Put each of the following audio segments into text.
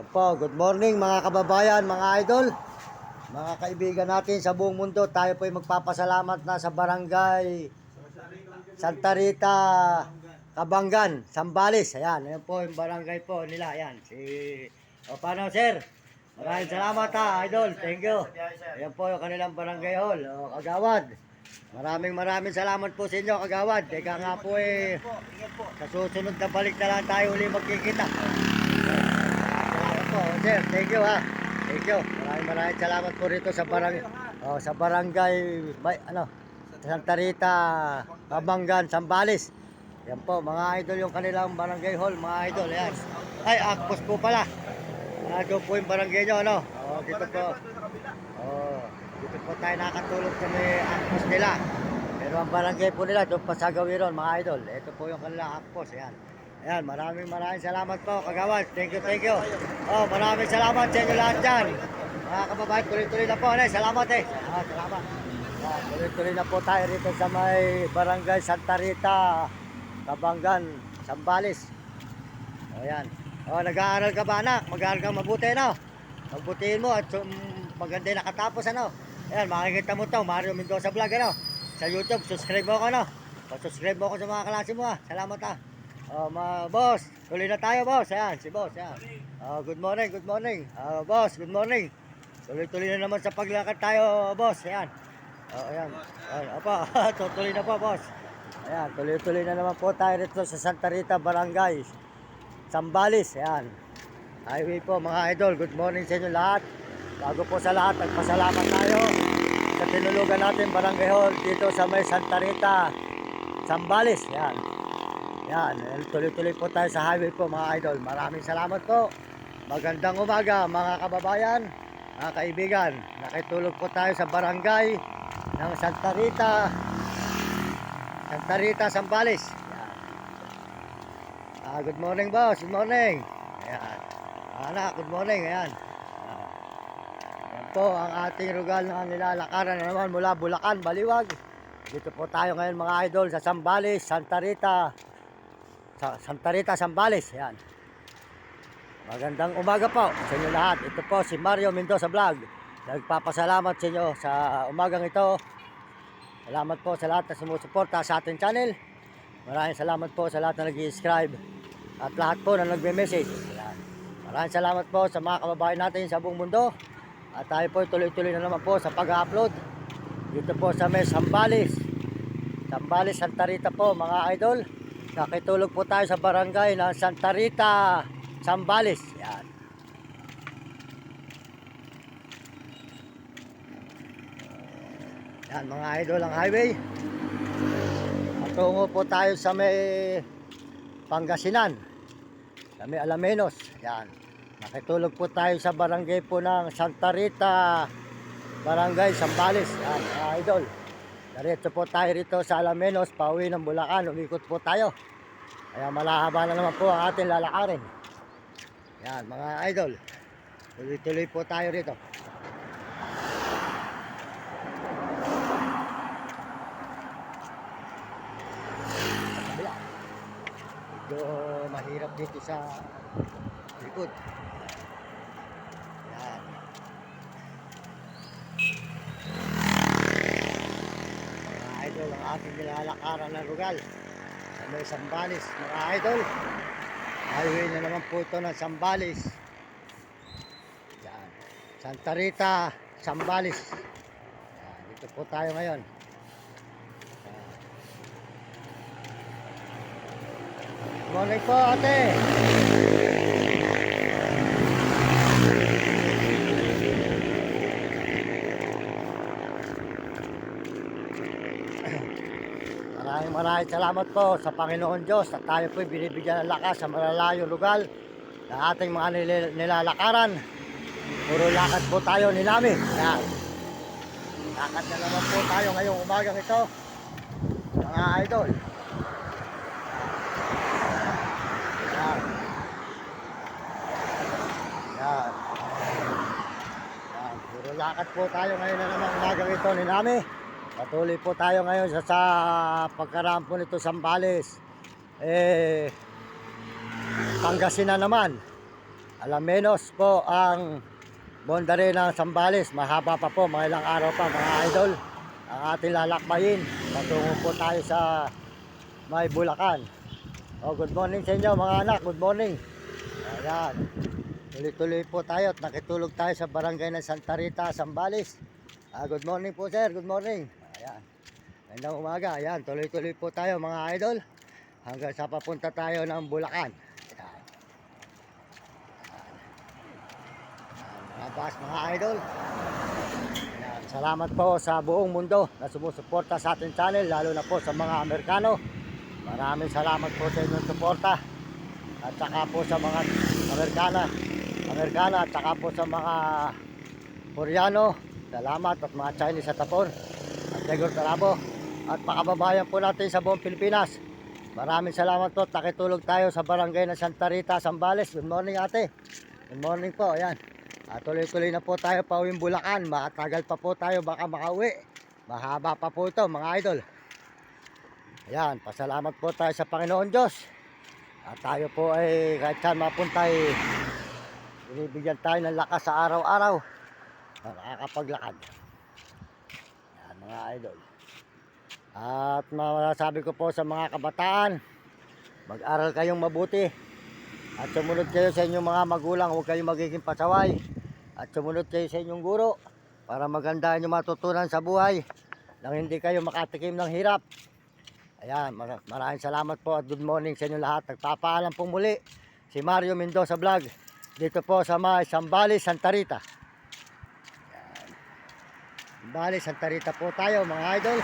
Yan po, good morning mga kababayan, mga idol, mga kaibigan natin sa buong mundo. Tayo po ay magpapasalamat na sa barangay Santa Rita, Kabanggan, Sambales. Ayan, ayan po yung barangay po nila. Ayan, paano sir? Maraming salamat ha, idol. Thank you. Ayan po yung kanilang barangay hall. O, Kagawad. Maraming salamat po sa inyo, Kagawad. Teka nga po sa susunod na balik na lang tayo uli magkikita. Sir, thank you ha. Thank you. Maraming salamat po rito sa barangay Santa Rita, Kabanggan, Sambales. Yan po, mga idol yung kanilang barangay hall, mga idol. Ayan. Ay, Akpos po pala. Doon po yung barangay nyo, ano? Dito po. Dito po tayo nakatulog sa may Akpos nila. Pero ang barangay po nila, doon pa sa Gawiron, mga idol. Ito po yung kanilang Akpos. Ayan. Ayan, maraming salamat po, Kagawad. Thank you. Maraming salamat sa inyo lahat dyan. Mga kababayan, tuloy-tuloy na po. Salamat salamat. Tuloy-tuloy na po tayo rito sa may barangay Santa Rita, Kabanggan, Sambales. Ayan. Nag-aaral ka ba, anak? Mag-aaral kang mabuti, no? Magbutihin mo at maganda yung nakatapos, ano? Ayan, makikita mo to, Mario Mendoza Vlog, ano? Sa YouTube, subscribe mo ako, no? Subscribe mo ako sa mga klase mo, ha? Salamat, ha? Boss, tuloy na tayo, boss. Ayan, si boss. Ayan. Good morning. Boss, good morning. Tuloy-tuloy na naman sa paglakad tayo, boss. Ayan. Ayan. Tuloy na po, boss. Ayan, tuloy-tuloy na naman po tayo rito sa Santa Rita, Barangay Sambales. Ayan. Highway po, mga idol. Good morning sa inyo lahat. Bago po sa lahat, nagpasalamat tayo sa tinulugan natin Barangay Hall dito sa may Santa Rita, Sambales. Ayan. Yan, tuloy-tuloy po tayo sa highway po, mga idol. Maraming salamat po. Magandang umaga, mga kababayan, mga kaibigan. Nakitulog po tayo sa barangay ng Santa Rita, Sambales. Yan. Good morning, boss. Good morning. Ayan. Anak, good morning. Ayan. Yan po ang ating rugal na nilalakaran na naman mula Bulacan, Baliwag. Dito po tayo ngayon, mga idol, sa Sambales, Santa Rita, Sambales. Yan. Magandang umaga po sa inyo lahat. Ito po si Mario Mendoza Vlog. Nagpapasalamat sa inyo sa umagang ito. Salamat po sa lahat na sumusuporta sa ating channel. Maraming salamat po sa lahat na nag-subscribe at lahat po na nagme-message. Maraming salamat po sa mga kababayan natin sa buong mundo. At tayo po tuloy-tuloy na naman po sa pag-upload dito po sa may Sambales, Santa Rita po, mga idol. Nakitulog po tayo sa barangay ng Santa Rita, Sambales. Yan. Yan, mga idol, ang highway. Patungo po tayo sa may Pangasinan, sa may Alamenos. Yan. Nakitulog po tayo sa barangay po ng Santa Rita, Barangay Sambales. Yan, mga idol. Diretso po tayo rito sa Alamenos, pauwi ng Bulacan. Umikot po tayo. Kaya malahaba na naman po ang ating lalakarin. Yan, mga idol. Tuloy-tuloy po tayo rito. Medyo mahirap dito sa likod. Yan. Mga idol, ang ating nilalakaran ng rugal sa may Sambales, mga idol. Highway na naman po ito ng Sambales. Yan. Santa Rita, Sambales. Yan. Dito po tayo ngayon. Good morning po, ate. Maraming salamat po sa Panginoon Diyos at tayo po binibigyan ng lakas sa malalayong lugar ng ating mga nilalakaran. Puro lakad po tayo ni Nami. Yan. Lakad na naman po tayo ngayong umagang ito, mga idol. Yan. Yan. Yan. Puro lakad po tayo ngayon na naman umagang ito ni Nami. Patuloy po tayo ngayon sa pagkaraan po nito Sambales. Pangasinan naman. Alamenos po ang boundary ng Zambales. Mahaba pa po, mga ilang araw pa mga idol. Ang ating lalakbayin. Patungo po tayo sa may Bulacan. Good morning sa inyo mga anak, good morning. Ayan, tuloy-tuloy po tayo at nakitulog tayo sa barangay ng Santa Rita, Zambales. Good morning po sir, good morning. Ayan, magandang umaga. Ayan, tuloy-tuloy po tayo mga idol hanggang sa papunta tayo ng Bulacan. Ayan. Mga bus, mga idol. Ayan, salamat po sa buong mundo na sumusuporta sa ating channel, lalo na po sa mga Amerikano. Maraming salamat po sa inyong suporta. At saka po sa mga Amerikana at saka po sa mga Koreano. Salamat at mga Chinese sa Tapon at Tegor Tarabo at pakababayan po natin sa buong Pilipinas. Maraming salamat po. Nakitulog tayo sa barangay ng Santa Rita, Zambales. Good morning ate. Good morning po. Ayan. Tuloy-tuloy na po tayo pa uwing Bulacan. Matagal pa po tayo baka makauwi. Mahaba pa po ito mga idol. Ayan. Pasalamat po tayo sa Panginoon Diyos. At tayo po ay kahit saan mapunta ay binibigyan tayo ng lakas sa araw-araw na nakakapaglakad. Yan mga idol. At masasabi ko po sa mga kabataan, mag-aral kayong mabuti at sumunod kayo sa inyong mga magulang. Huwag kayong magiging pasaway at sumunod kayo sa inyong guro para maganda inyong matutunan sa buhay nang hindi kayo makatikim ng hirap. Ayan, maraming salamat po at good morning sa inyo lahat. Nagpapaalam pong muli si Mario Mendoza Vlog dito po sa may Zambales, Santa Rita. Ayan. Zambales, Santa Rita po tayo mga idol,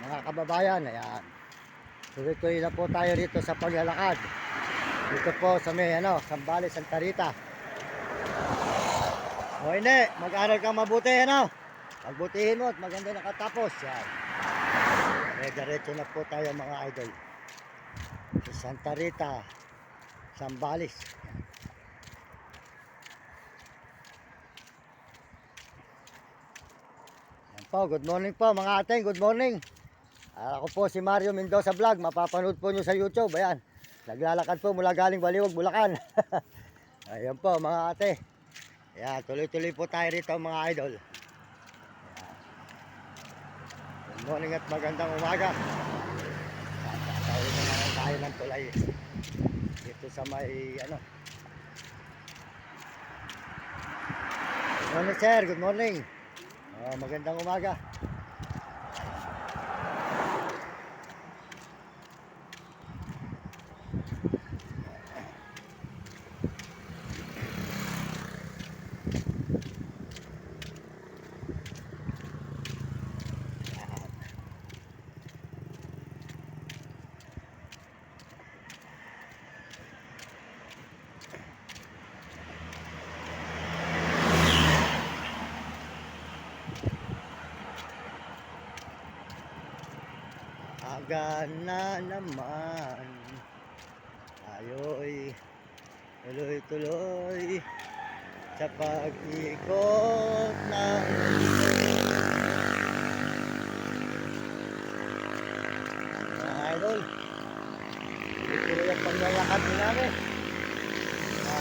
mga kababayan. Ayan. Tuloy-tuloy na po tayo rito sa paglalakad. Dito po sa may Zambales, Santa Rita. O hindi, mag-aral kang mabuti Magbutihin mo at maganda nakatapos. Yan. Diretso na po tayo mga idol sa Santa Rita, Zambales. Yan po, good morning po mga ate, good morning. Ako po si Mario Mendoza Vlog, mapapanood po nyo sa YouTube. Ayan, naglalakad po mula galing Baliwag, Bulacan. Ayan po mga ate. Ayan, tuloy-tuloy po tayo rito mga idol. Good morning at magandang umaga. Tatawid na naman tayo ng tulay dito sa may Good morning sir, good morning. Magandang umaga. Aga na naman, tayo'y tuloy-tuloy sa pag-ikot ng mga idol. Ito yung paglalakad namin sa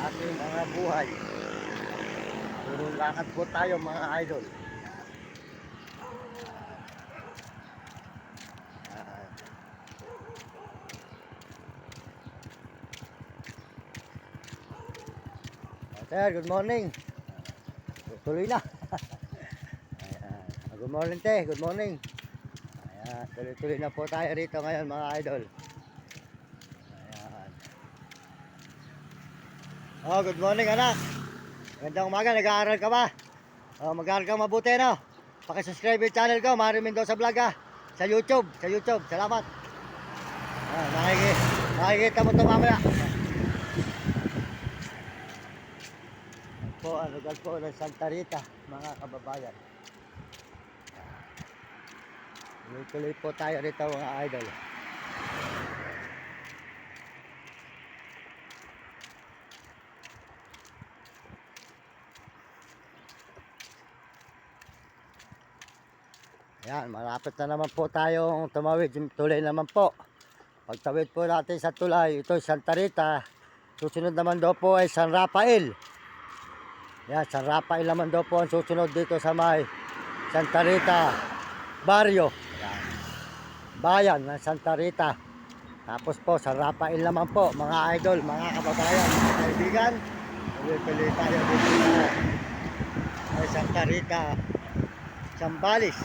ating mga buhay. Puro lakad po tayo mga idol. Sir, good morning. Tuloy na. Ayan. Good morning, te. Good morning. Ayan. Tuloy-tuloy na po tayo rito ngayon, mga idol. Ayan. Good morning, anak. Magandang umaga. Nag-aaral ka ba? Mag-aaral ka mabuti, no? Pakisubscribe yung channel ko, Mario Mendoza Vlog, sa YouTube. Sa YouTube. Salamat. Nakikita mo ito mamaya. Po ang lugar po ng Santa Rita mga kababayan. Tuloy po tayo rito mga idol. Yan, malapit na naman po tayong tumawid. Yung tulay naman po. Pagtawid po natin sa tulay, ito Santa Rita. susunod naman daw po ay San Rafael. Yan, San Rafael naman daw po ang susunod dito sa may Santa Rita Barrio. Yan. Bayan ng Santa Rita. Tapos po San Rafael naman po mga idol, mga kababayan, mga kaibigan. Tuloy-tuloy tayo dito sa may Santa Rita Zambales.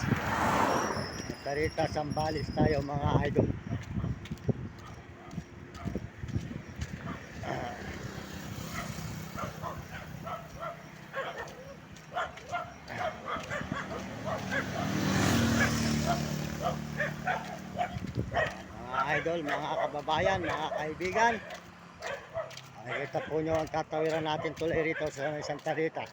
Santa Rita Zambales tayo mga idol. Idol, mga kababayan, mga kaibigan, makikita po nyo ang katawiran natin tuloy rito sa Santa Rita.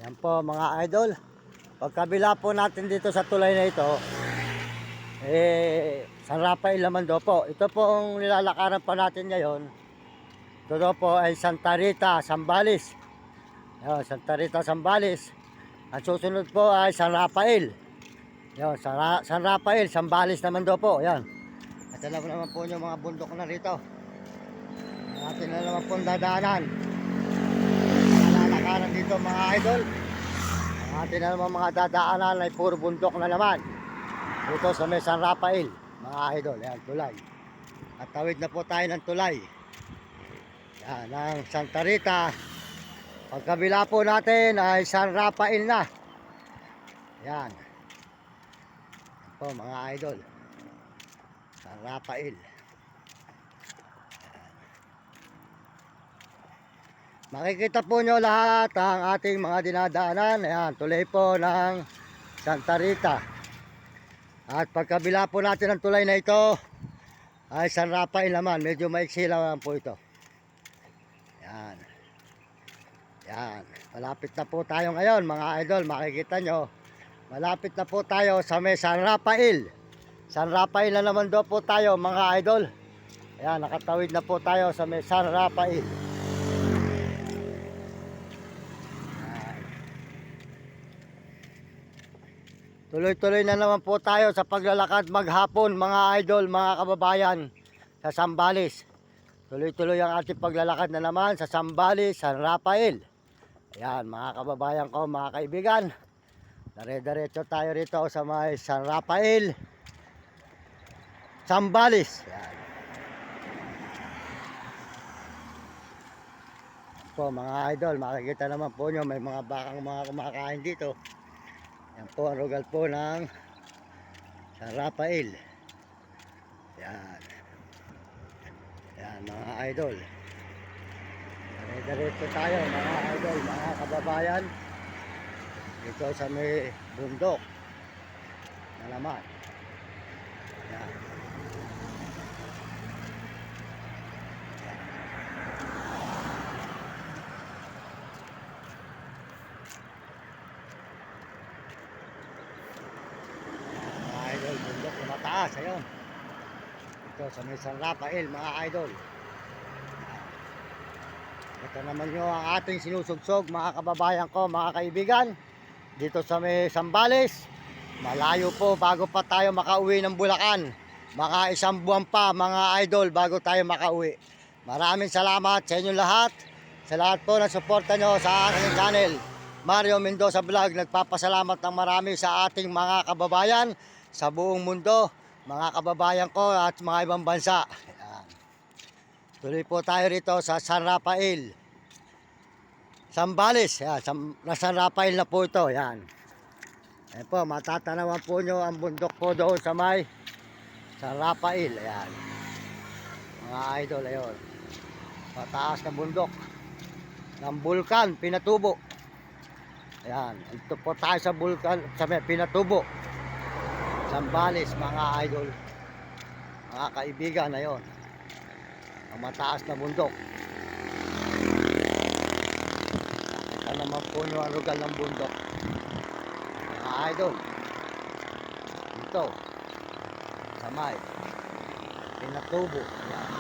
Yan po mga idol, pagkabila po natin dito sa tulay na ito, San Rafael naman daw po. Ito po ang nilalakaran pa natin ngayon. Ito daw po ay Santa Rita Zambales. Yan, Santa Rita Zambales. Ang susunod po ay San Rafael. Yan, San Rafael Zambales naman daw po. Yan. At alam naman po nyo mga bundok na rito. Atin na naman po dadaanan. Nilalakaran dito mga idol. Atin na naman mga dadaanan ay puro bundok na naman. Dito sa may San Rafael, mga idol. Yan, tulay. At tawid na po tayo ng tulay. Yan, ng Santa Rita. Pagkabila po natin ay San Rafael na. Yan. Yan po mga idol. San Rafael. Makikita po nyo lahat ang ating mga dinadaanan. Ayan, tulay po ng Santa Rita. At pagkabila po natin ang tulay na ito ay San Rafael naman. Medyo maiksi lang po ito. Yan. Yan. Malapit na po tayo ngayon mga idol. Makikita nyo. Malapit na po tayo sa may San Rafael. San Rafael na naman daw po tayo mga idol. Ayan. Nakatawid na po tayo sa may San Rafael. Tuloy-tuloy na naman po tayo sa paglalakad maghapon mga idol, mga kababayan sa Zambales. Tuloy-tuloy ang ating paglalakad na naman sa Zambales, San Rafael. Ayan mga kababayan ko, mga kaibigan. Dire-diretso tayo rito sa may San Rafael, Zambales. Ayan. Po mga idol, makikita naman po nyo may mga bakang mga kumakain dito. Yan po ang lugar po ng San Rafael. Yan. Yan mga idol. Diretso tayo mga idol, mga kababayan. Dito sa may bundok na naman. Yan. Bundok na mataas, ayun. Ito sa may San Rafael mga idol. Ito naman nyo ang ating sinusugsog mga kababayan ko, mga kaibigan. Dito sa may Zambales. Malayo po bago pa tayo makauwi ng Bulacan. Mga 1 buwan pa mga idol bago tayo makauwi. Maraming salamat sa inyo lahat. Sa lahat po na suporta nyo sa aking channel, Mario Mendoza Vlog. Nagpapasalamat ng marami sa ating mga kababayan sa buong mundo, mga kababayan ko at mga ibang bansa. Ayan. Tuloy po tayo rito sa San Rafael, Zambales. San Rafael na po ito. Ayan. Ayan po, matatanawan po nyo ang bundok po doon sa may San Rafael. Ayan. Mga idol, ayun. Mataas na bundok ng Bulkan, Pinatubo. Ayan. Ito po tayo sa Bulkan, sa may Pinatubo, Zambales mga idol, mga kaibigan. Ayun, ang mataas na bundok. Yan naman po yung arugal ng bundok. Mga idol. Dito. Sa may. Pinatubo. Yan.